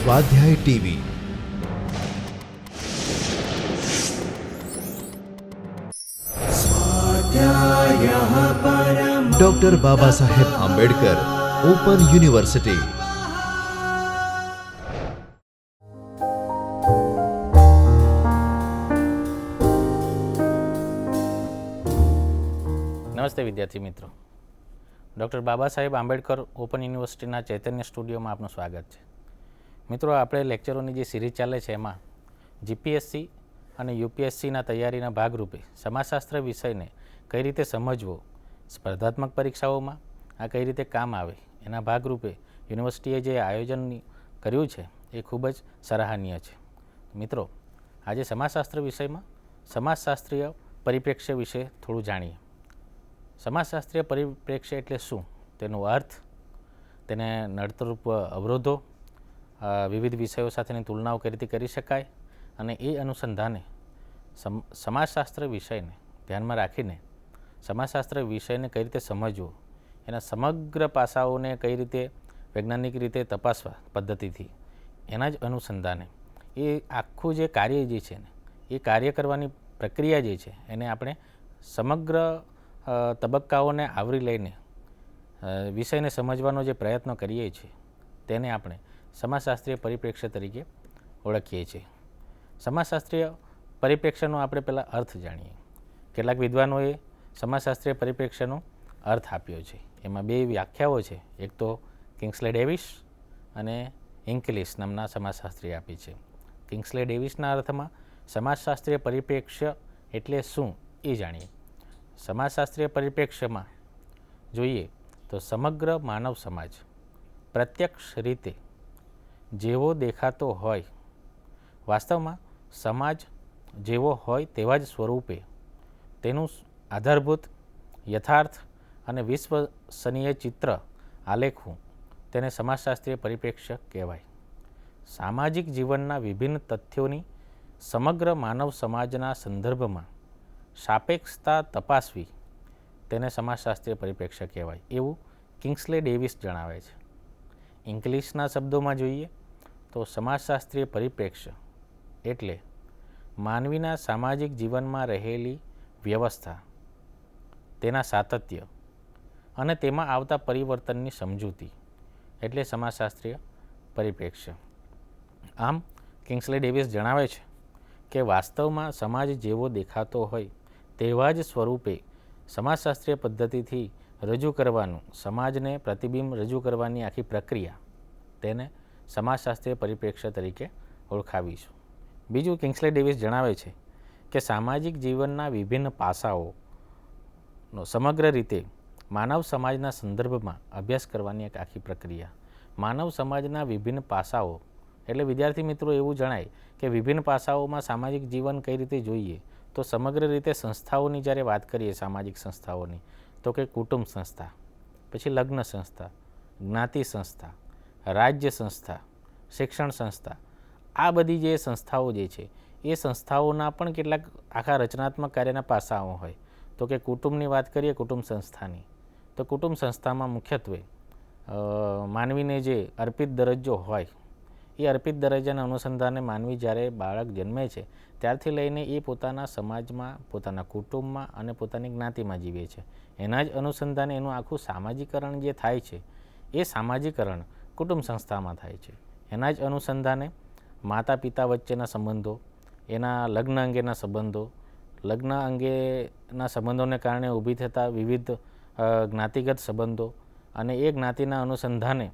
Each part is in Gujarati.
स्वाध्याय TV doctor Baba Saheb Ambedkar open university. નમસ્તે વિદ્યાર્થી મિત્રો, ડૉક્ટર બાબા સાહેબ આંબેડકર ઓપન યુનિવર્સિટીના ચૈતન્ય સ્ટુડિયોમાં આપનું સ્વાગત છે. મિત્રો, આપણે લેક્ચરોની જે સિરીઝ ચાલે છે એમાં જીપીએસસી અને યુપીએસસીના તૈયારીના ભાગરૂપે સમાજશાસ્ત્ર વિષયને કઈ રીતે સમજવો, સ્પર્ધાત્મક પરીક્ષાઓમાં આ કઈ રીતે કામ આવે, એના ભાગરૂપે યુનિવર્સિટીએ જે આયોજન કર્યું છે એ ખૂબ જ સરાહનીય છે. મિત્રો, આજે સમાજશાસ્ત્ર વિષયમાં સમાજશાસ્ત્રીય પરિપ્રેક્ષ્ય વિશે થોડું જાણીએ. સમાજશાસ્ત્રીય પરિપ્રેક્ષ્ય એટલે શું, તેનો અર્થ, તેને નડતરરૂપ અવરોધો, વિવિધ વિષયો સાથેની તુલનાઓ કઈ રીતે કરી શકાય, અને એ અનુસંધાને સમાજશાસ્ત્ર વિષયને ધ્યાનમાં રાખીને સમાજશાસ્ત્ર વિષયને કઈ રીતે સમજવો, એના સમગ્ર પાસાઓને કઈ રીતે વૈજ્ઞાનિક રીતે તપાસવા પદ્ધતિથી, એના જ અનુસંધાને એ આખું જે કાર્ય જે છે ને એ કાર્ય કરવાની પ્રક્રિયા જે છે એને આપણે સમગ્ર તબક્કાઓને આવરી લઈને વિષયને સમજવાનો જે પ્રયત્ન કરીએ છીએ તેને આપણે સમાજશાસ્ત્રીય પરિપ્રેક્ષ્ય તરીકે ઓળખીએ છીએ. સમાજશાસ્ત્રીય પરિપ્રેક્ષ્યનો આપણે પહેલાં અર્થ જાણીએ. કેટલાક વિદ્વાનોએ સમાજશાસ્ત્રીય પરિપ્રેક્ષ્યનો અર્થ આપ્યો છે. એમાં બે વ્યાખ્યાઓ છે, એક તો કિંગ્સલે ડેવિસ અને ઇન્કલિસ નામના સમાજશાસ્ત્રીએ આપી છે. કિંગ્સલે ડેવિસના અર્થમાં સમાજશાસ્ત્રીય પરિપ્રેક્ષ્ય એટલે શું એ જાણીએ. સમાજશાસ્ત્રીય પરિપ્રેક્ષ્યમાં જોઈએ તો સમગ્ર માનવ સમાજ પ્રત્યક્ષ રીતે જેવો દેખાતો હોય, વાસ્તવમાં સમાજ જેવો હોય તેવા જ સ્વરૂપે તેનું આધારભૂત યથાર્થ અને વિશ્વસનીય ચિત્ર આલેખવું, તેને સમાજશાસ્ત્રીય પરિપ્રેક્ષ્ય કહેવાય. સામાજિક જીવનના વિભિન્ન તથ્યોની સમગ્ર માનવ સમાજના સંદર્ભમાં સાપેક્ષતા તપાસવી, તેને સમાજશાસ્ત્રીય પરિપ્રેક્ષ્ય કહેવાય, એવું કિંગ્સલે ડેવિસ જણાવે છે. ઇંગ્લિશના શબ્દોમાં જોઈએ તો સમાજશાસ્ત્રીય પરિપ્રેક્ષ્ય એટલે માનવીના સામાજિક જીવનમાં રહેલી વ્યવસ્થા, તેના સાતત્ય અને તેમાં આવતા પરિવર્તનની સમજૂતી એટલે સમાજશાસ્ત્રીય પરિપ્રેક્ષ્ય. આમ કિંગ્સલે ડેવિસ જણાવે છે કે વાસ્તવમાં સમાજ જેવો દેખાતો હોય તેવા જ સ્વરૂપે સમાજશાસ્ત્રીય પદ્ધતિથી રજૂ કરવાનું, સમાજને પ્રતિબિંબ રજૂ કરવાની આખી પ્રક્રિયા, તેને સમાજશાસ્ત્રીય પરિપ્રેક્ષ્ય તરીકે ઓળખાવીશું. બીજું, કિંગ્સલે ડેવિસ જણાવે છે કે સામાજિક જીવનના વિભિન્ન પાસાઓનો સમગ્ર રીતે માનવ સમાજના સંદર્ભમાં અભ્યાસ કરવાની એક આખી પ્રક્રિયા. માનવ સમાજના વિભિન્ન પાસાઓ એટલે વિદ્યાર્થી મિત્રો એવું જણાય કે વિભિન્ન પાસાઓમાં સામાજિક જીવન કઈ રીતે જોઈએ તો સમગ્ર રીતે સંસ્થાઓની જ્યારે વાત કરીએ, સામાજિક સંસ્થાઓની, તો કે કુટુંબ સંસ્થા, પછી લગ્ન સંસ્થા, જ્ઞાતિ સંસ્થા, રાજ્ય સંસ્થા, શિક્ષણ સંસ્થા, આ બધી જે સંસ્થાઓ જે છે એ સંસ્થાઓના પણ કેટલાક આખા રચનાત્મક કાર્યના પાસાઓ હોય. તો કે કુટુંબની વાત કરીએ, કુટુંબ સંસ્થાની, તો કુટુંબ સંસ્થામાં મુખ્યત્વે માનવીને જે અર્પિત દરજ્જો હોય એ અર્પિત દરજ્જાના અનુસંધાને માનવી જ્યારે બાળક જન્મે છે ત્યારથી લઈને એ પોતાના સમાજમાં, પોતાના કુટુંબમાં અને પોતાની જ્ઞાતિમાં જીવે છે. એના જ અનુસંધાને એનું આખું સામાજિકરણ જે થાય છે એ સામાજિકરણ કુટુંબ સંસ્થામાં થાય છે. એના જ અનુસંધાને માતા પિતા વચ્ચેના સંબંધો, એના લગ્ન અંગેના સંબંધો, લગ્ન અંગેના સંબંધોને કારણે ઊભી થતા વિવિધ જ્ઞાતિગત સંબંધો અને એ જ્ઞાતિના અનુસંધાને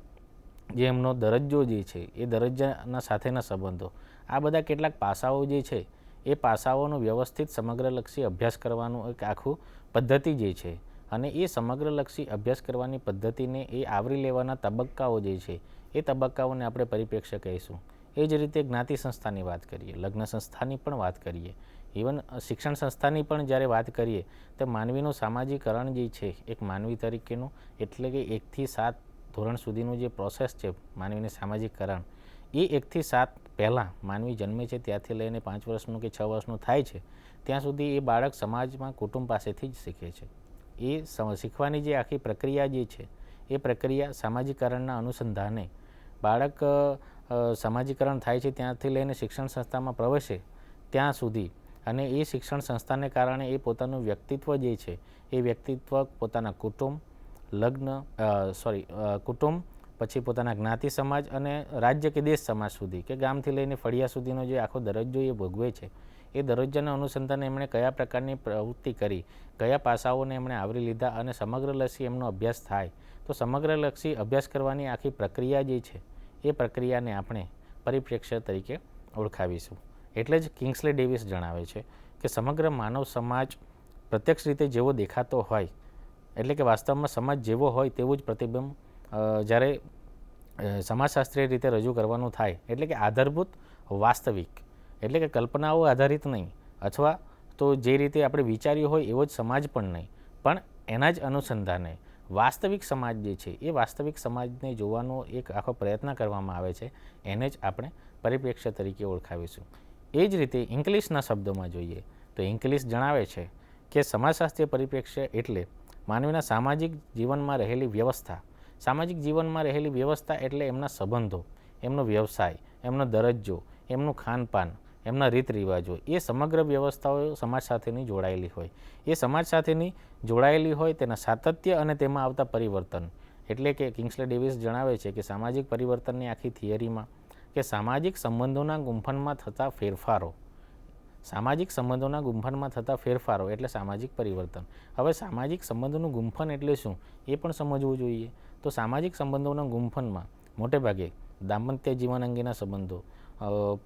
જે એમનો દરજ્જો જે છે એ દરજ્જાના સાથેના સંબંધો, આ બધા કેટલાક પાસાઓ જે છે એ પાસાઓનો વ્યવસ્થિત સમગ્રલક્ષી અભ્યાસ કરવાનું એક આખું પદ્ધતિ જે છે, અને એ સમગ્રલક્ષી અભ્યાસ કરવાની પદ્ધતિને એ આવરી લેવાના તબક્કાઓ જે છે એ તબક્કાઓને આપણે પરિપ્રેક્ષ્ય કહીશું. એ જ રીતે જ્ઞાતિ સંસ્થાની વાત કરીએ, લગ્ન સંસ્થાની પણ વાત કરીએ, ઇવન શિક્ષણ સંસ્થાની પણ જ્યારે વાત કરીએ તો માનવીનું સામાજિકરણ જે છે એક માનવી તરીકેનું, એટલે કે 1 થી 7 ધોરણ સુધીનું જે પ્રોસેસ છે માનવીને સામાજિકકરણ, એ 1 થી 7 પહેલાં માનવી જન્મે છે ત્યારથી લઈને 5 વર્ષનું કે 6 વર્ષનું થાય છે ત્યાં સુધી એ બાળક સમાજમાં કુટુંબ પાસેથી જ શીખે છે. એ શીખવાની જે આખી પ્રક્રિયા જે છે એ પ્રક્રિયા સામાજિકરણના અનુસંધાને બાળક સમાજીકરણ થાય છે ત્યાંથી લઈને શિક્ષણ સંસ્થામાં પ્રવેશે ત્યાં સુધી, અને એ શિક્ષણ સંસ્થાને કારણે એ પોતાનું વ્યક્તિત્વ જે છે એ વ્યક્તિત્વ પોતાના કુટુંબ, કુટુંબ, પછી પોતાના જ્ઞાતિ સમાજ અને રાજ્ય કે દેશ સમાજ સુધી કે ગામથી લઈને ફળિયા સુધીનો જે આખો દરજ્જો એ ભોગવે છે, એ દરજ્જાના અનુસંધાને એમણે કયા પ્રકારની પ્રવૃત્તિ કરી, કયા પાસાઓને એમણે આવરી લીધા અને સમગ્રલક્ષી એમનો અભ્યાસ થાય, તો સમગ્રલક્ષી અભ્યાસ કરવાની આખી પ્રક્રિયા જે છે એ પ્રક્રિયાને આપણે પરિપ્રેક્ષ્ય તરીકે ઓળખાવીશું. એટલે જ કિંગ્સલે ડેવિસ જણાવે છે કે સમગ્ર માનવ સમાજ પ્રત્યક્ષ રીતે જેવો દેખાતો હોય, એટલે કે વાસ્તવમાં સમાજ જેવો હોય તેવું જ પ્રતિબિંબ જ્યારે સમાજશાસ્ત્રીય રીતે રજૂ કરવાનું થાય, એટલે કે આધારભૂત વાસ્તવિક, એટલે કે કલ્પનાઓ આધારિત નહીં, અથવા તો જે રીતે આપણે વિચાર્યું હોય એવો જ સમાજ પણ નહીં, પણ એના જ અનુસંધાને વાસ્તવિક સમાજ જે છે એ વાસ્તવિક સમાજને જોવાનો એક આખો પ્રયત્ન કરવામાં આવે છે, એને જ આપણે પરિપ્રેક્ષ્ય તરીકે ઓળખાવીશું. એ જ રીતે ઇંગ્લિશના શબ્દોમાં જોઈએ તો ઇંગ્લિશ જણાવે છે કે સમાજશાસ્ત્રીય પરિપ્રેક્ષ્ય એટલે માનવીના સામાજિક જીવનમાં રહેલી વ્યવસ્થા. સામાજિક જીવનમાં રહેલી વ્યવસ્થા એટલે એમના સંબંધો, એમનો વ્યવસાય, એમનો દરજ્જો, એમનું ખાનપાન, એમના રીત રિવાજો, એ સમગ્ર વ્યવસ્થાઓ સમાજ સાથેની જોડાયેલી હોય. એ સમાજ સાથેની જોડાયેલી હોય તેના સાતત્ય અને તેમાં આવતા પરિવર્તન, એટલે કે કિંગ્સલે ડેવિસ જણાવે છે કે સામાજિક પરિવર્તનની આખી થિયરીમાં કે સામાજિક સંબંધોના ગુંફનમાં થતા ફેરફારો, સામાજિક સંબંધોના ગુંફનમાં થતા ફેરફારો એટલે સામાજિક પરિવર્તન. હવે સામાજિક સંબંધોનું ગુંફન એટલે શું એ પણ સમજવું જોઈએ. તો સામાજિક સંબંધોના ગુંફનમાં મોટે ભાગે દાંપત્ય જીવન અંગેના સંબંધો,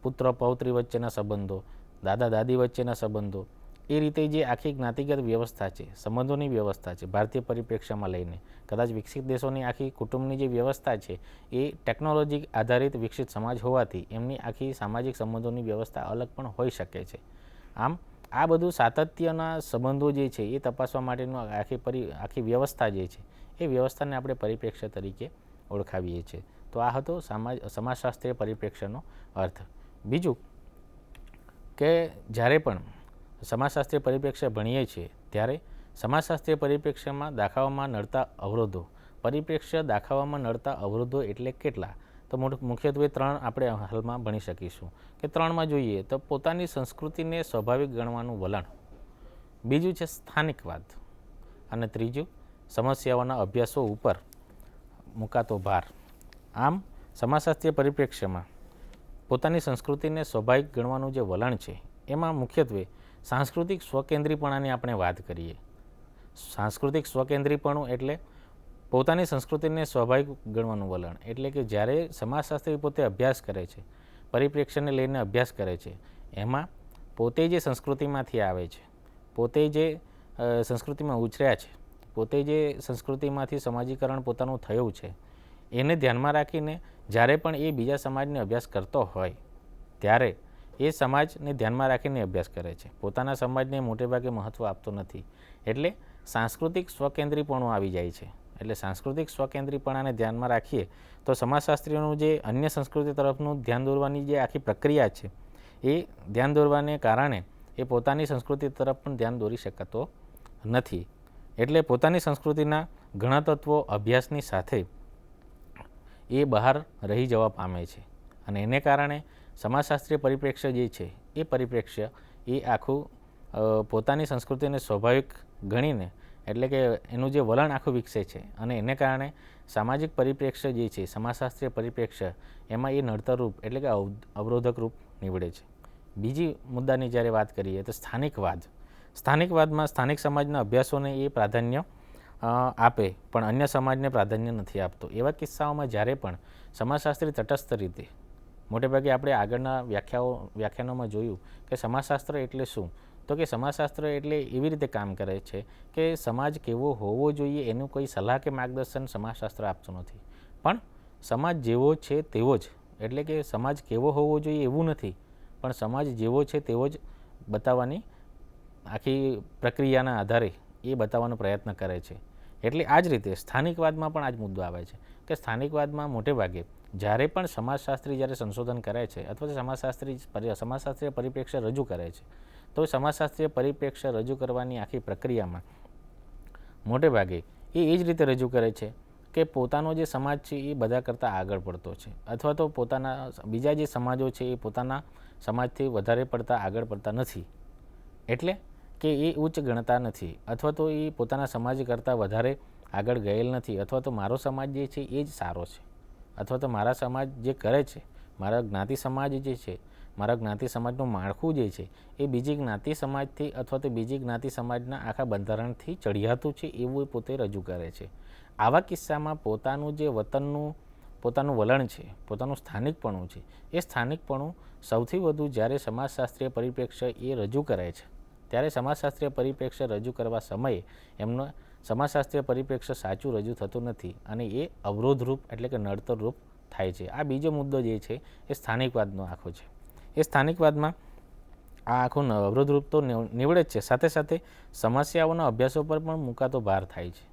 પુત્ર પૌત્રી વચ્ચેના સંબંધો, દાદા દાદી વચ્ચેના સંબંધો, એ રીતે જે આખી જ્ઞાતિગત વ્યવસ્થા છે, સંબંધોની વ્યવસ્થા છે, ભારતીય પરિપ્રેક્ષ્યમાં લઈને કદાચ વિકસિત દેશોની આખી કુટુંબની જે વ્યવસ્થા છે એ ટેકનોલોજી આધારિત વિકસિત સમાજ હોવાથી એમની આખી સામાજિક સંબંધોની વ્યવસ્થા અલગ પણ હોઈ શકે છે. આમ આ બધું સાતત્યના સંબંધો જે છે એ તપાસવા માટેનું આખી વ્યવસ્થા જે છે એ વ્યવસ્થાને આપણે પરિપ્રેક્ષ્ય તરીકે ઓળખાવીએ છીએ. તો આ હતો સમાજશાસ્ત્રીય પરિપ્રેક્ષ્યનો અર્થ. બીજું કે જ્યારે પણ સમાજશાસ્ત્રીય પરિપ્રેક્ષ્ય ભણીએ છીએ ત્યારે સમાજશાસ્ત્રીય પરિપ્રેક્ષ્યમાં દાખવવામાં નડતા અવરોધો, પરિપ્રેક્ષ્ય દાખવવામાં નડતા અવરોધો એટલે કેટલા, તો મુખ્યત્વે 3 આપણે હાલમાં ભણી શકીશું. કે 3માં જોઈએ તો પોતાની સંસ્કૃતિને સ્વાભાવિક ગણવાનું વલણ, બીજું છે સ્થાનિકવાદ, અને ત્રીજું સમસ્યાઓના અભ્યાસો ઉપર મુકાતો ભાર. આમ સમાજશાસ્ત્રીય પરિપ્રેક્ષ્યમાં પોતાની સંસ્કૃતિને સ્વાભાવિક ગણવાનું જે વલણ છે એમાં મુખ્યત્વે સાંસ્કૃતિક સ્વકેન્દ્રીપણાની આપણે વાત કરીએ. સાંસ્કૃતિક સ્વકેન્દ્રીપણું એટલે પોતાની સંસ્કૃતિને સ્વાભાવિક ગણવાનું વલણ, એટલે કે જ્યારે સમાજશાસ્ત્રી પોતે અભ્યાસ કરે છે, પરિપ્રેક્ષ્યને લઈને અભ્યાસ કરે છે, એમાં પોતે જે સંસ્કૃતિમાંથી આવે છે, પોતે જે સંસ્કૃતિમાં ઉછર્યા છે, પોતે જે સંસ્કૃતિમાંથી સમાજીકરણ પોતાનું થયું છે, એને ધ્યાનમાં રાખીને જ્યારે પણ એ બીજા સમાજને અભ્યાસ કરતો હોય ત્યારે એ સમાજને ધ્યાનમાં રાખીને અભ્યાસ કરે છે, પોતાના સમાજને મોટેભાગે મહત્ત્વ આપતો નથી. એટલે સાંસ્કૃતિક સ્વકેન્દ્રીપણું આવી જાય છે. એટલે સાંસ્કૃતિક સ્વકેન્દ્રીપણાને ધ્યાનમાં રાખીએ તો સમાજશાસ્ત્રીઓનું જે અન્ય સંસ્કૃતિ તરફનું ધ્યાન દોરવાની જે આખી પ્રક્રિયા છે એ ધ્યાન દોરવાને કારણે એ પોતાની સંસ્કૃતિ તરફ પણ ધ્યાન દોરી શકાતો નથી. એટલે પોતાની સંસ્કૃતિના ઘણા તત્વો અભ્યાસની સાથે એ બહાર રહી જવા પામે છે, અને એને કારણે સમાજશાસ્ત્રીય પરિપ્રેક્ષ્ય જે છે એ પરિપ્રેક્ષ્ય એ આખું પોતાની સંસ્કૃતિને સ્વાભાવિક ગણીને, એટલે કે એનું જે વલણ આખું વિકસે છે, અને એને કારણે સામાજિક પરિપ્રેક્ષ્ય જે છે સમાજશાસ્ત્રીય પરિપ્રેક્ષ્ય એમાં એ નડતરરૂપ એટલે કે અવરોધક રૂપ નીવડે છે. બીજી મુદ્દાની જ્યારે વાત કરીએ તો સ્થાનિકવાદ. સ્થાનિકવાદમાં સ્થાનિક સમાજના અભ્યાસોને એ પ્રાધાન્ય આપે પણ અન્ય સમાજને પ્રાધાન્ય નથી આપતો. એવા કિસ્સાઓમાં જ્યારે પણ સમાજશાસ્ત્રી તટસ્થ રીતે, મોટેભાગે આપણે આગળના વ્યાખ્યાનોમાં જોયું કે સમાજશાસ્ત્ર એટલે શું, તો કે સમાજશાસ્ત્ર એટલે એવી રીતે કામ કરે છે કે સમાજ કેવો હોવો જોઈએ એનું કોઈ સલાહ કે માર્ગદર્શન સમાજશાસ્ત્ર આપતું નથી, પણ સમાજ જેવો છે તેવો જ, એટલે કે સમાજ કેવો હોવો જોઈએ એવું નથી, પણ સમાજ જેવો છે તેવો જ બતાવવાની આખી પ્રક્રિયાના આધારે એ બતાવવાનો પ્રયત્ન કરે છે. એટલે આ જ રીતે સ્થાનિકવાદમાં પણ આ જ મુદ્દો આવે છે કે સ્થાનિકવાદમાં મોટે ભાગે જ્યારે પણ સમાજશાસ્ત્રી જ્યારે સંશોધન કરે છે અથવા સમાજશાસ્ત્રીય પરિપ્રેક્ષ્ય રજૂ કરે છે, તો સમાજશાસ્ત્રીય પરિપ્રેક્ષ્ય રજૂ કરવાની આખી પ્રક્રિયામાં મોટે ભાગે એ જ રીતે રજૂ કરે છે કે પોતાનો જે સમાજ છે એ બધા કરતાં આગળ પડતો છે, અથવા તો પોતાના બીજા જે સમાજો છે એ પોતાના સમાજથી વધારે પડતા આગળ પડતા નથી, એટલે કે એ ઉચ્ચ ગણતા નથી, અથવા તો એ પોતાના સમાજ કરતાં વધારે આગળ ગયેલ નથી, અથવા તો મારો સમાજ જે છે એ જ સારો છે, અથવા તો મારા સમાજ જે કરે છે, મારા જ્ઞાતિ સમાજ જે છે, મારા જ્ઞાતિ સમાજનું માળખું જે છે એ બીજી જ્ઞાતિ સમાજથી અથવા તો બીજી જ્ઞાતિ સમાજના આખા બંધારણથી ચડિયાતું છે એવું એ પોતે રજૂ કરે છે. આવા કિસ્સામાં પોતાનું જે વતનનું પોતાનું વલણ છે, પોતાનું સ્થાનિકપણું છે, એ સ્થાનિકપણું સૌથી વધુ જ્યારે સમાજશાસ્ત્રીય પરિપ્રેક્ષ્ય એ રજૂ કરે છે, ત્યારે સમાજશાસ્ત્રીય પરિપ્રેક્ષ્ય રજૂ કરવા સમયે એમનો સમાજશાસ્ત્રીય પરિપ્રેક્ષ્ય સાચું રજૂ થતું નથી અને એ અવરોધરૂપ એટલે કે નડતરરૂપ થાય છે. આ બીજો મુદ્દો જે છે એ સ્થાનિકવાદનો આખો છે. એ સ્થાનિકવાદમાં આ આખું અવરોધરૂપ તો નીવડે જ છે, સાથે સાથે સમસ્યાઓના અભ્યાસો પર પણ મુકાતો ભાર થાય છે.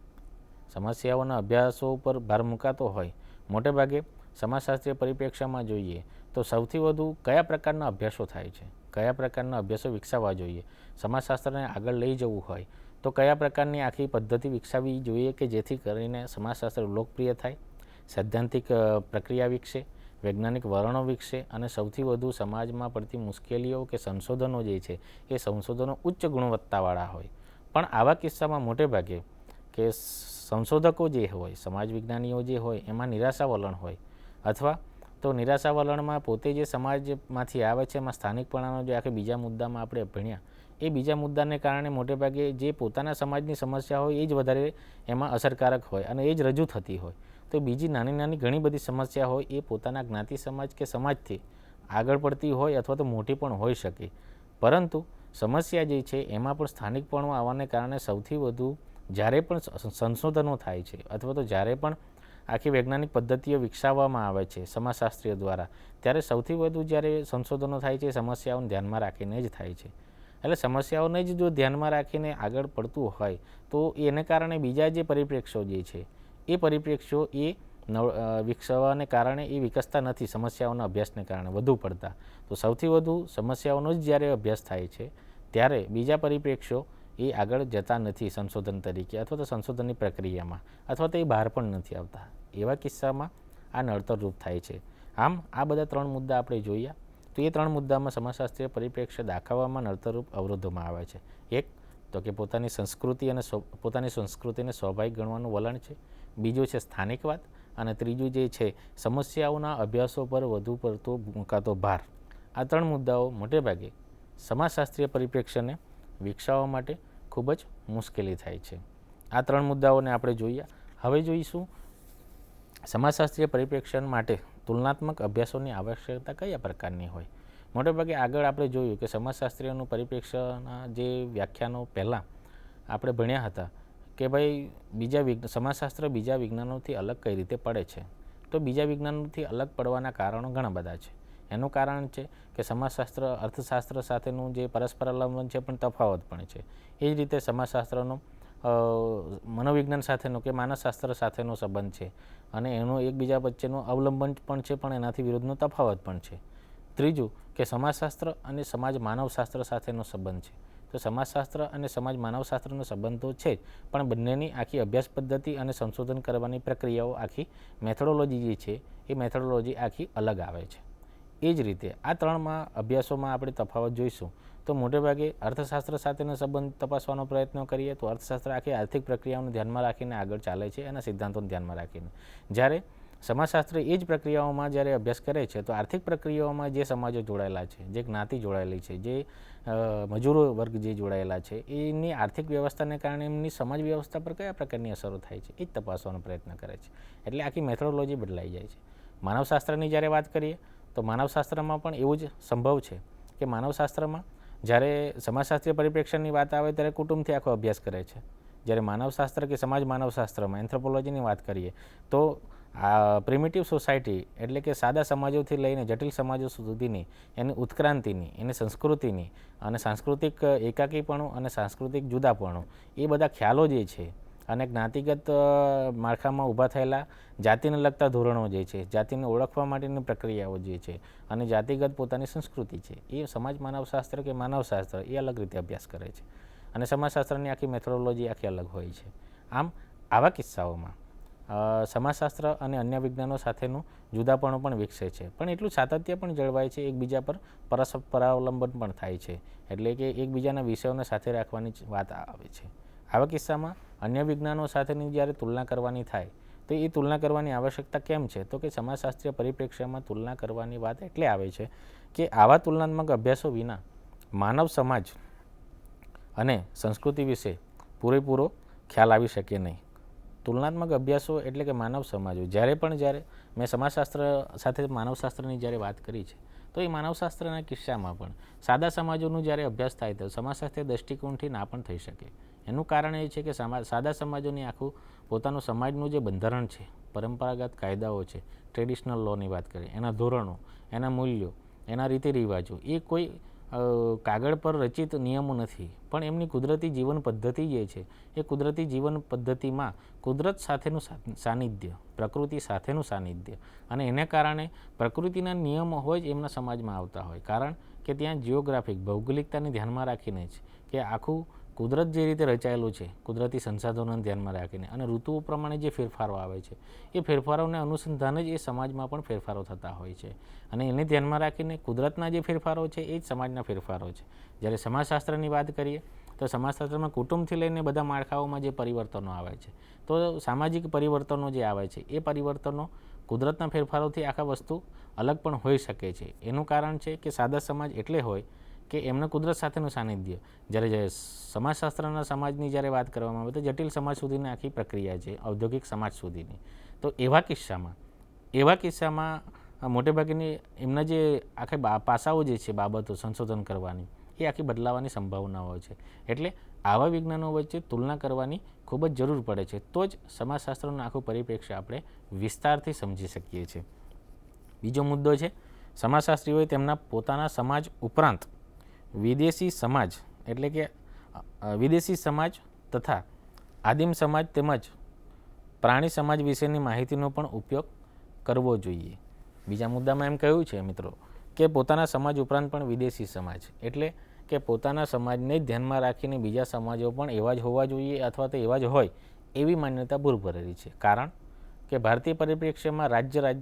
સમસ્યાઓના અભ્યાસો ઉપર ભાર મુકાતો હોય, મોટે ભાગે સમાજશાસ્ત્રીય પરિપ્રેક્ષ્યમાં જોઈએ તો સૌથી વધુ કયા પ્રકારના અભ્યાસો થાય છે, કયા પ્રકારના અભ્યાસો વિકસાવવા જોઈએ, સમાજશાસ્ત્રને આગળ લઈ જવું હોય તો કયા પ્રકારની આખી પદ્ધતિ વિકસાવવી જોઈએ કે જેથી કરીને સમાજશાસ્ત્ર લોકપ્રિય થાય, સૈદ્ધાંતિક પ્રક્રિયા વિકસે, વૈજ્ઞાનિક વલણો વિકસે અને સૌથી વધુ સમાજમાં પડતી મુશ્કેલીઓ કે સંશોધનો જે છે એ સંશોધનો ઉચ્ચ ગુણવત્તાવાળા હોય. પણ આવા કિસ્સામાં મોટે ભાગે કે સંશોધકો જે હોય, સમાજ વિજ્ઞાનીઓ જે હોય એમાં નિરાશા વલણ હોય, અથવા તો નિરાશા વલણમાં પોતે જે સમાજમાંથી આવે છે એમાં સ્થાનિકપણાનો જે આખે બીજા મુદ્દામાં આપણે ભણ્યા એ બીજા મુદ્દાને કારણે મોટે ભાગે જે પોતાના સમાજની સમસ્યા હોય એ જ વધારે એમાં અસરકારક હોય અને એ જ રજૂ થતી હોય. તો બીજી નાની નાની ઘણી બધી સમસ્યા હોય એ પોતાના જ્ઞાતિ સમાજ કે સમાજથી આગળ પડતી હોય અથવા તો મોટી પણ હોઈ શકે, પરંતુ સમસ્યા જે છે એમાં પણ સ્થાનિકપણું આવવાને કારણે સૌથી વધુ જ્યારે પણ સંશોધનો થાય છે અથવા તો જ્યારે પણ આખી વૈજ્ઞાનિક પદ્ધતિઓ વિકસાવવામાં આવે છે સમાજશાસ્ત્રીઓ દ્વારા, ત્યારે સૌથી વધુ જ્યારે સંશોધનો થાય છે સમસ્યાઓને ધ્યાનમાં રાખીને જ થાય છે. એટલે સમસ્યાઓને જ જો ધ્યાનમાં રાખીને આગળ પડતું હોય તો એને કારણે બીજા જે પરિપ્રેક્ષ્યો જે છે એ પરિપ્રેક્ષ્યો એ વિકસાવવાને કારણે એ વિકસતા નથી, સમસ્યાઓના અભ્યાસને કારણે વધુ પડતા. તો સૌથી વધુ સમસ્યાઓનો જ જ્યારે અભ્યાસ થાય છે ત્યારે બીજા પરિપ્રેક્ષ્યો એ આગળ જતા નથી સંશોધન તરીકે, અથવા તો સંશોધનની પ્રક્રિયામાં, અથવા તો એ બહાર પણ નથી આવતા. એવા કિસ્સામાં આ નડતરરૂપ થાય છે. આમ આ બધા ત્રણ મુદ્દા આપણે જોયા તો એ ત્રણ મુદ્દામાં સમાજશાસ્ત્રીય પરિપ્રેક્ષ્ય દાખવવામાં નડતરરૂપ અવરોધોમાં આવે છે. એક તો કે પોતાની સંસ્કૃતિ અને પોતાની સંસ્કૃતિને સ્વાભાવિક ગણવાનું વલણ છે, બીજું છે સ્થાનિકવાદ, અને ત્રીજું જે છે સમસ્યાઓના અભ્યાસો પર વધુ પડતો મુકાતો ભાર. આ ત્રણ મુદ્દાઓ મોટે ભાગે સમાજશાસ્ત્રીય પરિપ્રેક્ષ્યને વિકસાવવા માટે ખૂબ જ મુશ્કેલી થાય છે. આ ત્રણ મુદ્દાઓને આપણે જોયા. હવે જોઈશું સમાજશાસ્ત્રીય પરિપ્રેક્ષ્ય માટે તુલનાત્મક અભ્યાસોની આવશ્યકતા કયા પ્રકારની હોય. મોટે ભાગે આગળ આપણે જોયું કે સમાજશાસ્ત્રીયનું પરિપ્રેક્ષ્યના જે વ્યાખ્યાનો પહેલાં આપણે ભણ્યા હતા કે ભાઈ સમાજશાસ્ત્ર બીજા વિજ્ઞાનોથી અલગ કઈ રીતે પડે છે. તો બીજા વિજ્ઞાનોથી અલગ પડવાના કારણો ઘણા બધા છે. એનું કારણ છે કે સમાજશાસ્ત્ર અર્થશાસ્ત્ર સાથેનું જે પરસ્પર અવલંબન છે પણ તફાવત પણ છે. એ જ રીતે સમાજશાસ્ત્રનો મનોવિજ્ઞાન સાથેનો કે માનસશાસ્ત્ર સાથેનો સંબંધ છે અને એનું એકબીજા વચ્ચેનું અવલંબન પણ છે, પણ એનાથી વિરુદ્ધનો તફાવત પણ છે. ત્રીજું કે સમાજશાસ્ત્ર અને સમાજ માનવશાસ્ત્ર સાથેનો સંબંધ છે. તો સમાજશાસ્ત્ર અને સમાજ માનવશાસ્ત્રનો સંબંધ તો છે જ, પણ બંનેની આખી અભ્યાસ પદ્ધતિ અને સંશોધન કરવાની પ્રક્રિયાઓ, આખી મેથોડોલોજી જે છે એ મેથોડોલોજી આખી અલગ આવે છે. એ જ રીતે આ ત્રણમાં અભ્યાસોમાં આપણે તફાવત જોઈશું. તો મોટે ભાગે અર્થશાસ્ત્ર સાથેનો સંબંધ તપાસવાનો પ્રયત્ન કરીએ તો અર્થશાસ્ત્ર આખી આર્થિક પ્રક્રિયાઓને ધ્યાનમાં રાખીને આગળ ચાલે છે, એના સિદ્ધાંતોને ધ્યાનમાં રાખીને. જ્યારે સમાજશાસ્ત્ર એ જ પ્રક્રિયાઓમાં જ્યારે અભ્યાસ કરે છે તો આર્થિક પ્રક્રિયાઓમાં જે સમાજો જોડાયેલા છે, જે જ્ઞાતિ જોડાયેલી છે, જે મજૂરો વર્ગ જે જોડાયેલા છે, એની આર્થિક વ્યવસ્થાને કારણે એમની સમાજ વ્યવસ્થા પર કયા પ્રકારની અસરો થાય છે એ જ તપાસવાનો પ્રયત્ન કરે છે. એટલે આખી મેથોડોલોજી બદલાઈ જાય છે. માનવશાસ્ત્રની જ્યારે વાત કરીએ તો માનવશાસ્ત્રમાં પણ એવું જ સંભવ છે કે માનવશાસ્ત્રમાં જ્યારે સમાજશાસ્ત્રીય પરિપ્રેક્ષ્યની વાત આવે ત્યારે કુટુંબથી આખો અભ્યાસ કરે છે. જ્યારે માનવશાસ્ત્ર કે સમાજ માનવશાસ્ત્રમાં એન્થ્રોપોલોજીની વાત કરીએ તો આ પ્રિમિટિવ સોસાયટી એટલે કે સાદા સમાજોથી લઈને જટિલ સમાજો સુધીની એની ઉત્ક્રાંતિની, એની સંસ્કૃતિની અને સાંસ્કૃતિક એકાકીપણું અને સાંસ્કૃતિક જુદાપણું, એ બધા ખ્યાલો જે છે અને જ્ઞાતિગત માળખામાં ઊભા થયેલા જાતિને લગતા ધોરણો જે છે, જાતિને ઓળખવા માટેની પ્રક્રિયાઓ જે છે અને જાતિગત પોતાની સંસ્કૃતિ છે, એ સમાજ માનવશાસ્ત્ર કે માનવશાસ્ત્ર એ અલગ રીતે અભ્યાસ કરે છે અને સમાજશાસ્ત્રની આખી મેથોડોલોજી આખી અલગ હોય છે. આમ આવા કિસ્સાઓમાં સમાજશાસ્ત્ર અને અન્ય વિજ્ઞાનો સાથેનું જુદાપણું પણ વિકસે છે, પણ એટલું સાતત્ય પણ જળવાય છે, એકબીજા પર પરાવલંબન પણ થાય છે, એટલે કે એકબીજાના વિષયોને સાથે રાખવાની વાત આવે છે. આવા કિસ્સામાં અન્ય વિજ્ઞાનો સાથેની જ્યારે તુલના કરવાની થાય તો એ તુલના કરવાની આવશ્યકતા કેમ છે? તો કે સમાજશાસ્ત્રીય પરિપ્રેક્ષ્યમાં તુલના કરવાની વાત એટલે આવે છે કે આવા તુલનાત્મક અભ્યાસો વિના માનવ સમાજ અને સંસ્કૃતિ વિશે પૂરેપૂરો ખ્યાલ આવી શકે નહીં. તુલનાત્મક અભ્યાસો એટલે કે માનવ સમાજો, જ્યારે મેં સમાજશાસ્ત્ર સાથે માનવશાસ્ત્રની જ્યારે વાત કરી છે તો એ માનવશાસ્ત્રના કિસ્સામાં પણ સાદા સમાજોનું જ્યારે અભ્યાસ થાય તો સમાજશાસ્ત્રીય દૃષ્ટિકોણથી ના પણ થઈ શકે. એનું કારણ એ છે કે સાદા સમાજોની આખું પોતાનું સમાજનું જે બંધારણ છે, પરંપરાગત કાયદાઓ છે, ટ્રેડિશનલ લોની વાત કરીએ, એના ધોરણો, એના મૂલ્યો, એના રીતિ રિવાજો, એ કોઈ કાગળ પર રચિત નિયમો નથી, પણ એમની કુદરતી જીવન પદ્ધતિ જે છે એ કુદરતી જીવન પદ્ધતિમાં કુદરત સાથેનું સાનિધ્ય, પ્રકૃતિ સાથેનું સાનિધ્ય, અને એને કારણે પ્રકૃતિના નિયમો હોય જ એમના સમાજમાં આવતા હોય, કારણ કે ત્યાં જિયોગ્રાફિક ભૌગોલિકતાને ધ્યાનમાં રાખીને જ કે આખું કુદરત જે રીતે રચાયેલું છે, કુદરતી સંસાધનોને ધ્યાનમાં રાખીને અને ઋતુઓ પ્રમાણે જે ફેરફારો આવે છે એ ફેરફારોને અનુસંધાને જ એ સમાજમાં પણ ફેરફારો થતા હોય છે, અને એને ધ્યાનમાં રાખીને કુદરતના જે ફેરફારો છે એ જ સમાજના ફેરફારો છે. જ્યારે સમાજશાસ્ત્રની વાત કરીએ તો સમાજશાસ્ત્રમાં કુટુંબથી લઈને બધા માળખાઓમાં જે પરિવર્તનો આવે છે, તો સામાજિક પરિવર્તનો જે આવે છે એ પરિવર્તનો કુદરતના ફેરફારોથી આખા વસ્તુ અલગ પણ હોઈ શકે છે. એનું કારણ છે કે સાદા સમાજ એટલે હોય કે એમને કુદરત સાથેનું સાનિધ્ય, જ્યારે સમાજશાસ્ત્રના સમાજની જ્યારે વાત કરવામાં આવે તો જટિલ સમાજ સુધીની આખી પ્રક્રિયા છે, ઔદ્યોગિક સમાજ સુધીની. તો એવા કિસ્સામાં મોટેભાગેની એમના જે આખા પાસાઓ જે છે, બાબતો સંશોધન કરવાની, એ આખી બદલાવાની સંભાવનાઓ છે. એટલે આવા વિજ્ઞાનો વચ્ચે તુલના કરવાની ખૂબ જ જરૂર પડે છે, તો જ સમાજશાસ્ત્રનું આખું પરિપ્રેક્ષ્ય આપણે વિસ્તારથી સમજી શકીએ છીએ. બીજો મુદ્દો છે સમાજશાસ્ત્રીઓએ તેમના પોતાના સમાજ ઉપરાંત વિદેશી સમાજ એટલે કે વિદેશી સમાજ તથા આદિમ સમાજ તેમજ પ્રાણી સમાજ વિશેની માહિતીનો પણ ઉપયોગ કરવો જોઈએ. બીજા મુદ્દામાં એમ કહ્યું છે મિત્રો કે પોતાના સમાજ ઉપરાંત પણ વિદેશી સમાજ, એટલે કે પોતાના સમાજને જ ધ્યાનમાં રાખીને બીજા સમાજો પણ એવા જ હોવા જોઈએ અથવા તો એવા જ હોય એવી માન્યતા ભૂલ ભરેલી છે. કારણ કે ભારતીય પરિપ્રેક્ષ્યમાં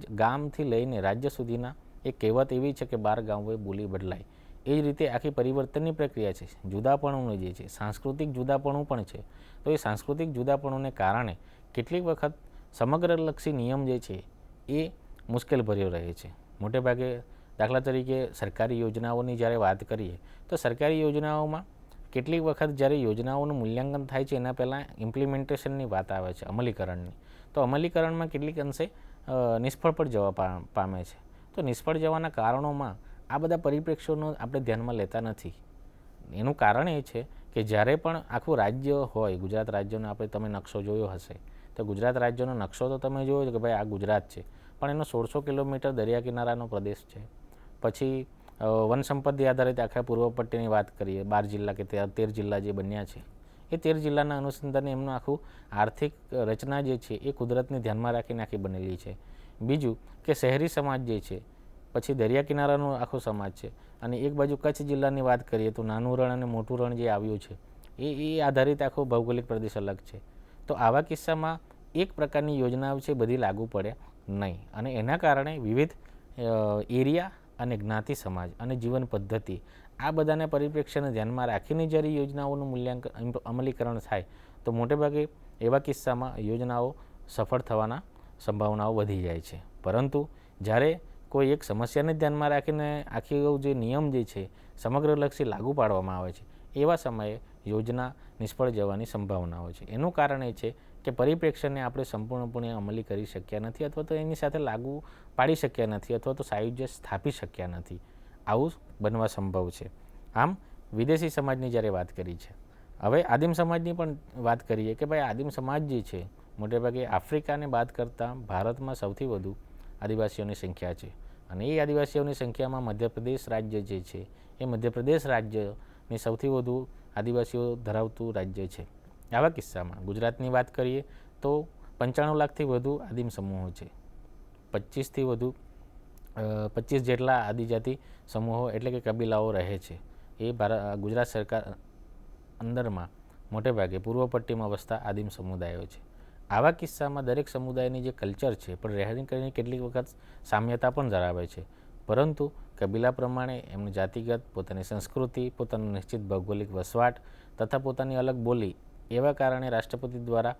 ગામથી લઈને રાજ્ય સુધીના એક કહેવત એવી છે કે 12 ગામોએ બોલી બદલાય. એ જ રીતે આખી પરિવર્તનની પ્રક્રિયા છે. જુદાપણું જે છે, સાંસ્કૃતિક જુદાપણું પણ છે. તો એ સાંસ્કૃતિક જુદાપણુંને કારણે કેટલીક વખત સમગ્રલક્ષી નિયમ જે છે એ મુશ્કેલભર્યો રહે છે. મોટેભાગે દાખલા તરીકે સરકારી યોજનાઓની જ્યારે વાત કરીએ તો સરકારી યોજનાઓમાં કેટલીક વખત જ્યારે યોજનાઓનું મૂલ્યાંકન થાય છે એના પહેલાં ઇમ્પ્લિમેન્ટેશનની વાત આવે છે, અમલીકરણની. તો અમલીકરણમાં કેટલીક અંશે નિષ્ફળ પણ જવા પામે છે. તો નિષ્ફળ જવાના કારણોમાં આ બધા પરિપ્રેક્ષ્યોનો આપણે ધ્યાનમાં લેતા નથી. એનું કારણ એ છે કે જ્યારે પણ આખું રાજ્ય હોય, ગુજરાત રાજ્યનો તમે નકશો જોયો હશે, તો ગુજરાત રાજ્યનો નકશો તો તમે જોયો કે ભાઈ આ ગુજરાત છે, પણ એનો 1600 કિલોમીટર દરિયા કિનારાનો પ્રદેશ છે. પછી વન સંપત્તિ આધારિત આખા પૂર્વ પટ્ટીની વાત કરીએ, 12 જિલ્લા કે 13 જિલ્લા જે બન્યા છે, એ 13 જિલ્લાના અનુસંધાને એમનું આખું આર્થિક રચના જે છે એ કુદરતને ધ્યાનમાં રાખીને આખી બનેલી છે. બીજું કે શહેરી સમાજ જે છે, પછી દરિયા કિનારાનો આખો સમાજ છે, અને એક બાજુ કચ્છ જિલ્લાની વાત કરીએ તો નાનું રણ અને મોટું રણ જે આવ્યું છે એ આધારિત આખો ભૌગોલિક પ્રદેશ અલગ છે. તો આવા કિસ્સામાં એક પ્રકારની યોજનાઓ છે બધી લાગુ પડે નહીં, અને એના કારણે વિવિધ એરિયા અને જ્ઞાતિ સમાજ અને જીવન પદ્ધતિ આ બધાને પરિપ્રેક્ષ્યને ધ્યાનમાં રાખીને જ્યારે યોજનાઓનું મૂલ્યાંકન અમલીકરણ થાય તો મોટેભાગે એવા કિસ્સામાં યોજનાઓ સફળ થવાના સંભાવનાઓ વધી જાય છે. પરંતુ જ્યારે કોઈ એક સમસ્યાને ધ્યાનમાં રાખીને આખી જે નિયમ જે છે સમગ્રલક્ષી લાગુ પાડવામાં આવે છે, એવા સમયે યોજના નિષ્ફળ જવાની સંભાવનાઓ છે. એનું કારણ એ છે કે પરિપ્રેક્ષ્યને આપણે સંપૂર્ણપણે અમલી કરી શક્યા નથી, અથવા તો એની સાથે લાગુ પાડી શક્યા નથી, અથવા તો સાયુજ્ય સ્થાપી શક્યા નથી. આવું બનવા સંભવ છે. આમ વિદેશી સમાજની જ્યારે વાત કરી છે, હવે આદિમ સમાજની પણ વાત કરીએ કે ભાઈ આદિમ સમાજ જે છે મોટેભાગે આફ્રિકાને બાદ કરતાં ભારતમાં સૌથી વધુ આદિવાસીઓની સંખ્યા છે, અને એ આદિવાસીઓની સંખ્યામાં મધ્યપ્રદેશ રાજ્ય જે છે એ મધ્યપ્રદેશ રાજ્યની સૌથી વધુ આદિવાસીઓ ધરાવતું રાજ્ય છે. આવા કિસ્સામાં ગુજરાતની વાત કરીએ તો 95 લાખથી વધુ આદિમ સમૂહો છે, 25 જેટલા આદિજાતિ સમૂહો એટલે કે કબીલાઓ રહે છે. એ ગુજરાત સરકાર અંદરમાં મોટેભાગે પૂર્વ પટ્ટીમાં વસતા આદિમ સમુદાયો છે. આવા કિસ્સામાં દરેક સમુદાયની જે કલ્ચર છે પણ રહેણી કહેણી કેટલીક વખત સામ્યતા પણ ધરાવે છે, પરંતુ કબીલા પ્રમાણે એમની જાતિગત પોતાની સંસ્કૃતિ, પોતાનો નિશ્ચિત ભૌગોલિક વસવાટ તથા પોતાની અલગ બોલી એવા કારણે રાષ્ટ્રપતિ દ્વારા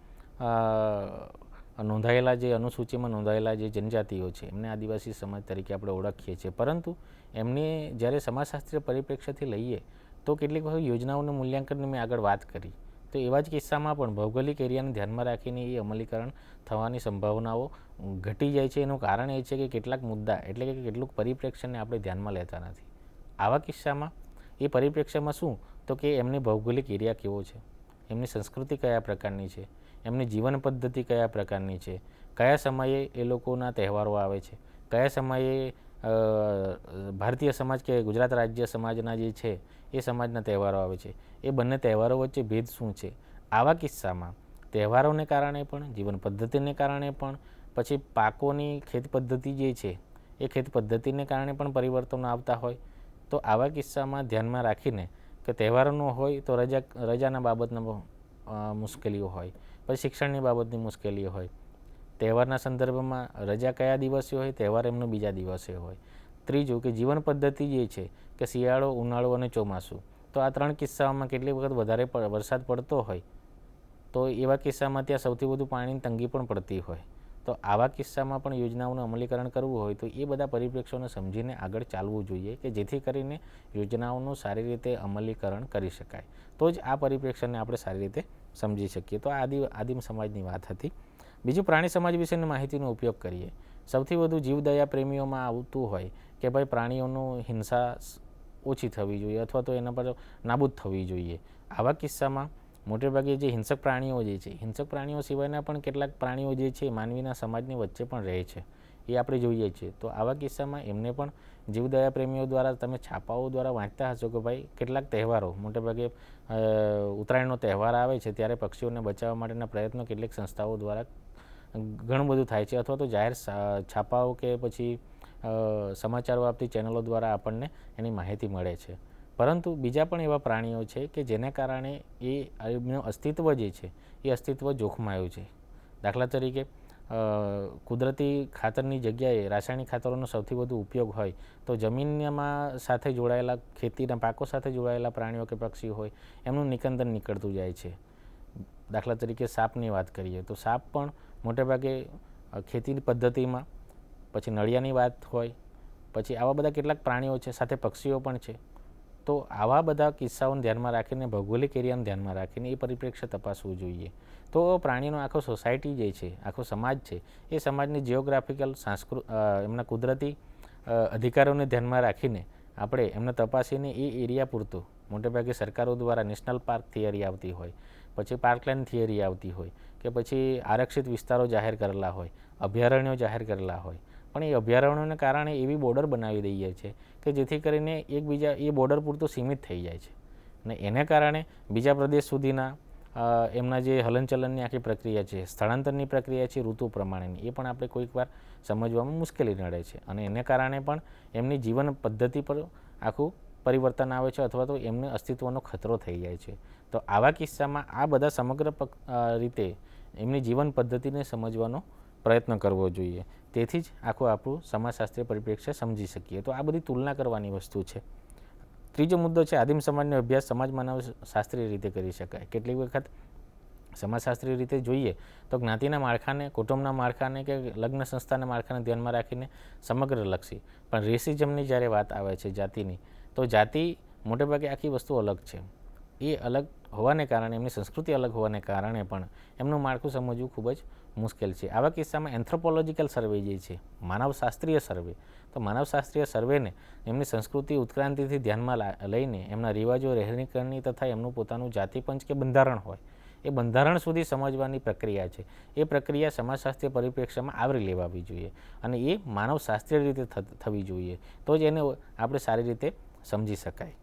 નોંધાયેલા જે અનુસૂચિમાં નોંધાયેલા જે જનજાતિઓ છે એમને આદિવાસી સમાજ તરીકે આપણે ઓળખીએ છીએ, પરંતુ એમને જ્યારે સમાજશાસ્ત્રીય પરિપ્રેક્ષ્યથી લઈએ તો કેટલીક વખત યોજનાઓનું મૂલ્યાંકનની મેં આગળ વાત કરી, તો એવા જ કિસ્સામાં પણ ભૌગોલિક એરિયાને ધ્યાનમાં રાખીને એ અમલીકરણ થવાની સંભાવનાઓ ઘટી જાય છે. એનું કારણ એ છે કે કેટલાક મુદ્દા એટલે કે કેટલુંક પરિપ્રેક્ષ્યને આપણે ધ્યાનમાં લેતા નથી. આવા કિસ્સામાં એ પરિપ્રેક્ષ્યમાં શું તો કે એમની ભૌગોલિક એરિયા કેવો છે, એમની સંસ્કૃતિ કયા પ્રકારની છે, એમની જીવન પદ્ધતિ કયા પ્રકારની છે, કયા સમયે એ લોકોના તહેવારો આવે છે, કયા સમયે ભારતીય સમાજ કે ગુજરાત રાજ્ય સમાજના જે છે એ સમાજના તહેવારો આવે છે, એ બંને તહેવારો વચ્ચે ભેદ શું છે. આવા કિસ્સામાં તહેવારોને કારણે પણ, જીવન પદ્ધતિને કારણે પણ, પછી પાકોની ખેત પદ્ધતિ જે છે એ ખેત પદ્ધતિને કારણે પણ પરિવર્તનો આવતા હોય, તો આવા કિસ્સામાં ધ્યાનમાં રાખીને કે તહેવારોનો હોય તો રજાના બાબતના મુશ્કેલીઓ હોય, પછી શિક્ષણની બાબતની મુશ્કેલીઓ હોય, તહેવારના સંદર્ભમાં રજા કયા દિવસે હોય, તહેવાર એમનો બીજા દિવસે હોય. ત્રીજું કે જીવન પદ્ધતિ જે છે કે શિયાળો, ઉનાળો અને ચોમાસું, તો આ 3 કિસ્સાઓમાં કેટલીક વખત વધારે વરસાદ પડતો હોય તો એવા કિસ્સામાં ત્યાં સૌથી વધુ પાણીની તંગી પણ પડતી હોય, તો આવા કિસ્સામાં પણ યોજનાઓનું અમલીકરણ કરવું હોય તો એ બધા પરિપ્રેક્ષ્યોને સમજીને આગળ ચાલવું જોઈએ કે જેથી કરીને યોજનાઓનું સારી રીતે અમલીકરણ કરી શકાય, તો જ આ પરિપ્રેક્ષ્યને આપણે સારી રીતે સમજી શકીએ. તો આ આદિમ સમાજની વાત હતી. બીજું, પ્રાણી સમાજ વિશેની માહિતીનો ઉપયોગ કરીએ. સૌથી વધુ જીવદયા પ્રેમીઓમાં આવતું હોય કે ભાઈ પ્રાણીઓનું હિંસા ઓછી થવી જોઈએ અથવા તો એના પર નાબૂદ થવી જોઈએ. આવા કિસ્સામાં મોટેભાગે જે હિંસક પ્રાણીઓ જે છે, હિંસક પ્રાણીઓ સિવાયના પણ કેટલાક પ્રાણીઓ જે છે માનવીના સમાજની વચ્ચે પણ રહે છે, એ આપણે જોઈએ છીએ. તો આવા કિસ્સામાં એમને પણ જીવદયા પ્રેમીઓ દ્વારા તમે છાપાઓ દ્વારા વાંચતા હશો કે ભાઈ કેટલાક તહેવારો, મોટેભાગે ઉત્તરાયણનો તહેવાર આવે છે ત્યારે પક્ષીઓને બચાવવા માટેના પ્રયત્નો કેટલીક સંસ્થાઓ દ્વારા ઘણું બધું થાય છે, અથવા તો જાહેર છાપાઓ કે પછી સમાચારો આપતી ચેનલો દ્વારા આપણને એની માહિતી મળે છે. પરંતુ બીજા પણ એવા પ્રાણીઓ છે કે જેને કારણે એમનું અસ્તિત્વ જે છે એ અસ્તિત્વ જોખમાયું છે. દાખલા તરીકે કુદરતી ખાતરની જગ્યાએ રાસાયણિક ખાતરોનો સૌથી વધુ ઉપયોગ હોય તો જમીનમાં સાથે જોડાયેલા ખેતીના પાકો સાથે જોડાયેલા પ્રાણીઓ કે પક્ષીઓ હોય એમનું નિકંદન નીકળતું જાય છે. દાખલા તરીકે સાપની વાત કરીએ તો સાપ પણ મોટેભાગે ખેતીની પદ્ધતિમાં, પછી નળિયાની વાત હોય, પછી આવા બધા કેટલાક પ્રાણીઓ છે, સાથે પક્ષીઓ પણ છે. તો આવા બધા કિસ્સાઓને ધ્યાનમાં રાખીને, ભૌગોલિક એરિયાને ધ્યાનમાં રાખીને એ પરિપ્રેક્ષ્ય તપાસવું જોઈએ. તો પ્રાણીનો આખો સોસાયટી જે છે, આખો સમાજ છે, એ સમાજની જિયોગ્રાફિકલ એમના કુદરતી અધિકારોને ધ્યાનમાં રાખીને આપણે એમને તપાસીને એ એરિયા પૂરતું, મોટેભાગે સરકારો દ્વારા નેશનલ પાર્ક થિયરી આવતી હોય, પછી પાર્કલેન્ડ થિયરી આવતી હોય, કે પછી આરક્ષિત વિસ્તારો જાહેર કરેલા હોય, અભયારણ્યો જાહેર કરેલા હોય, પણ એ અભયારણ્યોને કારણે એવી બોર્ડર બનાવી દઈએ છે કે જેથી કરીને એકબીજા એ બોર્ડર પૂરતું સીમિત થઈ જાય છે અને એને કારણે બીજા પ્રદેશ સુધીના એમના જે હલનચલનની આખી પ્રક્રિયા છે, સ્થળાંતરની પ્રક્રિયા છે ઋતુ પ્રમાણેની, એ પણ આપણે કોઈક વાર સમજવામાં મુશ્કેલી નડે છે અને એને કારણે પણ એમની જીવન પદ્ધતિ પર આખું પરિવર્તન આવે છે અથવા તો એમને અસ્તિત્વનો ખતરો થઈ જાય છે. તો આવા કિસ્સામાં આ બધા સમગ્ર રીતે એમની જીવન પદ્ધતિને સમજવાનો પ્રયત્ન કરવો જોઈએ, તેથી જ આખું આપણું સમાજશાસ્ત્રીય પરિપ્રેક્ષ્ય સમજી શકીએ. તો આ બધી તુલના કરવાની વસ્તુ છે. ત્રીજો મુદ્દો છે આદિમ સમાજનો અભ્યાસ સમાજ માનવશાસ્ત્રીય રીતે કરી શકાય. કેટલીક વખત સમાજશાસ્ત્રીય રીતે જોઈએ તો જ્ઞાતિના માળખાને, કુટુંબના માળખાને કે લગ્ન સંસ્થાના માળખાને ધ્યાનમાં રાખીને સમગ્રલક્ષી, પણ રેસિઝમની જ્યારે વાત આવે છે જાતિની, તો જાતિ મોટેભાગે આખી વસ્તુ અલગ છે. એ અલગ હોવાને કારણે, એમની સંસ્કૃતિ અલગ હોવાને કારણે પણ એમનું માળખું સમજવું ખૂબ જ મુશ્કેલ છે. આવા કિસ્સામાં એન્થ્રોપોલોજીકલ સર્વે જે છે, માનવશાસ્ત્રીય સર્વે, તો માનવશાસ્ત્રીય સર્વેને એમની સંસ્કૃતિ ઉત્ક્રાંતિથી ધ્યાનમાં લઈને એમના રિવાજો, રહેણીકરણી તથા એમનું પોતાનું જાતિપંચ કે બંધારણ હોય, એ બંધારણ સુધી સમજવાની પ્રક્રિયા છે. એ પ્રક્રિયા સમાજશાસ્ત્રીય પરિપ્રેક્ષ્યમાં આવરી લેવાવી જોઈએ અને એ માનવશાસ્ત્રીય રીતે થવી જોઈએ, તો જ એને આપણે સારી રીતે સમજી શકાય.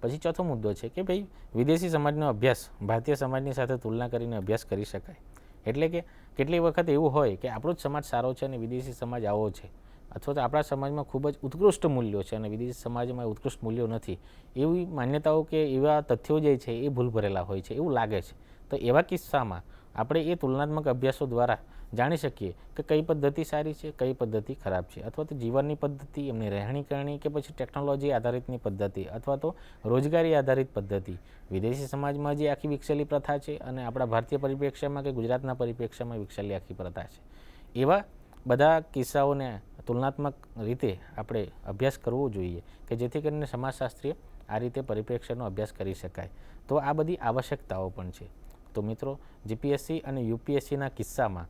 પછી ચોથો મુદ્દો છે કે ભાઈ વિદેશી સમાજનો અભ્યાસ ભારતીય સમાજની સાથે તુલના કરીને અભ્યાસ કરી શકાય. એટલે કે કેટલી વખત એવું હોય કે આપણો જ સમાજ સારો છે અને વિદેશી સમાજ આવો છે, અથવા તો આપણા સમાજમાં ખૂબ જ ઉત્કૃષ્ટ મૂલ્યો છે અને વિદેશી સમાજમાં ઉત્કૃષ્ટ મૂલ્યો નથી, એવી માન્યતાઓ કે એવા તથ્યો જે છે એ ભૂલ ભરેલા હોય છે એવું લાગે છે. તો એવા કિસ્સામાં આપણે એ તુલનાત્મક અભ્યાસો દ્વારા જાણી શકીએ કે કઈ પદ્ધતિ સારી છે, કઈ પદ્ધતિ ખરાબ છે, અથવા તો જીવનની પદ્ધતિ, એમની રહેણી કરણી, કે પછી ટેકનોલોજી આધારિતની પદ્ધતિ, અથવા તો રોજગારી આધારિત પદ્ધતિ, વિદેશી સમાજમાં જે આખી વિકસેલી પ્રથા છે અને આપણા ભારતીય પરિપ્રેક્ષ્યમાં કે ગુજરાતના પરિપ્રેક્ષ્યમાં વિકસેલી આખી પ્રથા છે. એવા બધા કિસ્સાઓને તુલનાત્મક રીતે આપણે અભ્યાસ કરવો જોઈએ કે જેથી કરીને સમાજશાસ્ત્રીય આ રીતે પરિપ્રેક્ષ્યનો અભ્યાસ કરી શકાય. તો આ બધી આવશ્યકતાઓ પણ છે. તો મિત્રો, જીપીએસસી અને યુપીએસસીના કિસ્સામાં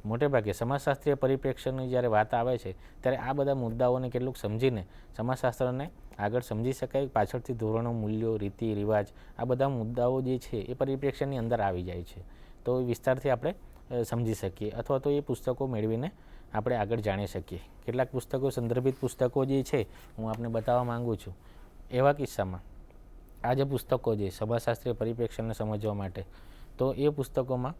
મોટેભાગે સમાજશાસ્ત્રીય પરિપ્રેક્ષ્યની જ્યારે વાત આવે છે ત્યારે આ બધા મુદ્દાઓને કેટલુંક સમજીને સમાજશાસ્ત્રને આગળ સમજી શકાય. પાછળથી ધોરણો, મૂલ્યો, રીતિ રિવાજ, આ બધા મુદ્દાઓ જે છે એ પરિપ્રેક્ષ્યની અંદર આવી જાય છે. તો વિસ્તારથી આપણે સમજી શકીએ અથવા તો એ પુસ્તકો મેળવીને આપણે આગળ જાણી શકીએ. કેટલાક પુસ્તકો, સંદર્ભિત પુસ્તકો જે છે હું આપને બતાવવા માગું છું. એવા કિસ્સામાં આ જે પુસ્તકો છે સમાજશાસ્ત્રીય પરિપ્રેક્ષ્યને સમજવા માટે, તો એ પુસ્તકોમાં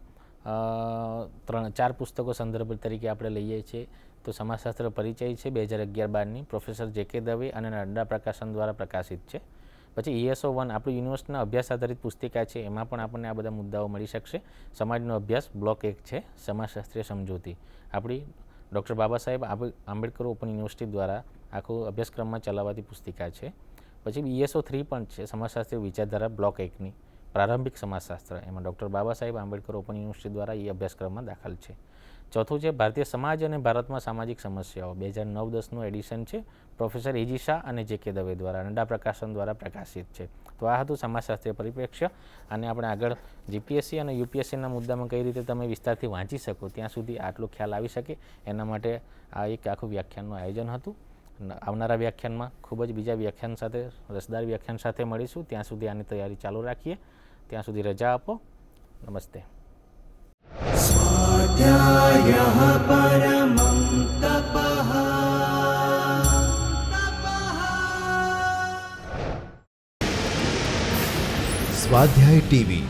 3-4 પુસ્તકો સંદર્ભ તરીકે આપણે લઈએ છીએ. તો સમાજશાસ્ત્ર પરિચય છે 2011-12ની, પ્રોફેસર જે.કે. દવે અને નડ્ડા પ્રકાશન દ્વારા પ્રકાશિત છે. પછી ESO 1 આપણી યુનિવર્સિટીના અભ્યાસ આધારિત પુસ્તિકા છે, એમાં પણ આપણને આ બધા મુદ્દાઓ મળી શકશે. સમાજનો અભ્યાસ બ્લોક 1 છે, સમાજશાસ્ત્રીય સમજૂતી, આપણી doctor Baba Saheb Ambedkar open university દ્વારા આખું અભ્યાસક્રમમાં ચલાવાતી પુસ્તિકા છે. પછી ESO 3 પણ છે, સમાજશાસ્ત્રીય વિચારધારા બ્લોક 1ની પ્રારંભિક સમાજશાસ્ત્ર, એમાં doctor Baba Saheb Ambedkar open university દ્વારા એ અભ્યાસક્રમમાં દાખલ છે. ચોથું છે ભારતીય સમાજ અને ભારતમાં સામાજિક સમસ્યાઓ, 2009-10નું એડિશન છે, પ્રોફેસર એજી શાહ અને જે.કે. દવે દ્વારા નડા પ્રકાશન દ્વારા પ્રકાશિત છે. તો આ હતું સમાજશાસ્ત્રીય પરિપ્રેક્ષ્ય. અને આપણે આગળ જીપીએસસી અને યુપીએસસીના મુદ્દામાં કઈ રીતે તમે વિસ્તારથી વાંચી શકો ત્યાં સુધી આટલો ખ્યાલ આવી શકે, એના માટે આ એક આખું વ્યાખ્યાનનું આયોજન હતું. આવનારા વ્યાખ્યાનમાં ખૂબ જ બીજા વ્યાખ્યાન સાથે, રસદાર વ્યાખ્યાન સાથે મળીશું. ત્યાં સુધી આની તૈયારી ચાલુ રાખીએ. ત્યાં સુધી રજા આપો. નમસ્તે. स्वाध्यायः परमं तपः। સ્વાધ્યાય ટીવી